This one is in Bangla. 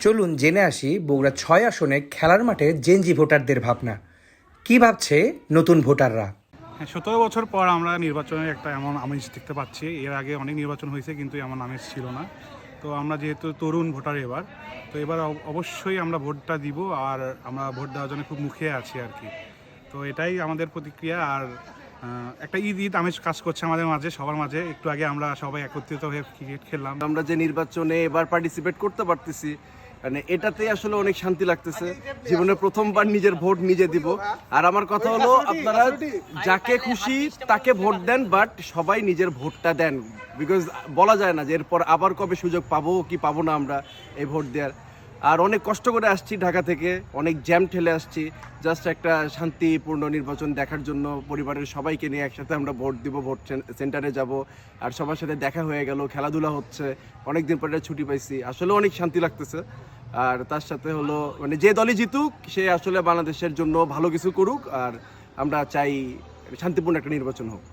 চলুন জেনে আসি বগুড়া ৬ আসনে খেলার মাঠে জেনজি ভোটারদের ভাবনা। কি ভাবছে নতুন ভোটাররা? হ্যাঁ, ১৭ বছর পর আমরা নির্বাচনের একটা এমন আমেজ দেখতে পাচ্ছি। এর আগে অনেক নির্বাচন হয়েছে কিন্তু এমন আমেজ ছিল না। তো আমরা যেহেতু তরুণ ভোটার এবার অবশ্যই আমরা ভোটটা দিব, আর আমরা ভোট দেওয়ার জন্য খুব মুখিয়ে আছি আর কি। তো এটাই আমাদের প্রতিক্রিয়া। আর একটা ঈদ আমেজ কাজ করছে আমাদের মাঝে, সবার মাঝে। একটু আগে আমরা সবাই একত্রিত হয়ে ক্রিকেট খেললাম। আমরা যে নির্বাচনে এবার পার্টিসিপেট করতে পারতেছি, মানে এটাতে আসলে অনেক শান্তি লাগতেছে। জীবনে প্রথমবার নিজের ভোট নিজে দিব। আর আমার কথা হলো, আপনারা যাকে খুশি তাকে ভোট দেন, বাট সবাই নিজের ভোটটা দেন। বিকজ বলা যায় না যে এরপর আবার কবে সুযোগ পাবো কি পাবো না আমরা এই ভোট দেওয়ার। আর অনেক কষ্ট করে আসছি ঢাকা থেকে, অনেক জ্যাম ঠেলে আসছি জাস্ট একটা শান্তিপূর্ণ নির্বাচন দেখার জন্য। পরিবারের সবাইকে নিয়ে একসাথে আমরা ভোট দিব, ভোট সেন্টারে যাব। আর সবার সাথে দেখা হয়ে গেল, খেলাধুলা হচ্ছে, অনেকদিন পরে ছুটি পাইছি, আসলে অনেক শান্তি লাগতেছে। আর তার সাথে হলো, মানে যে দলই জিতুক সে আসলে বাংলাদেশের জন্য ভালো কিছু করুক, আর আমরা চাই শান্তিপূর্ণ একটা নির্বাচন হোক।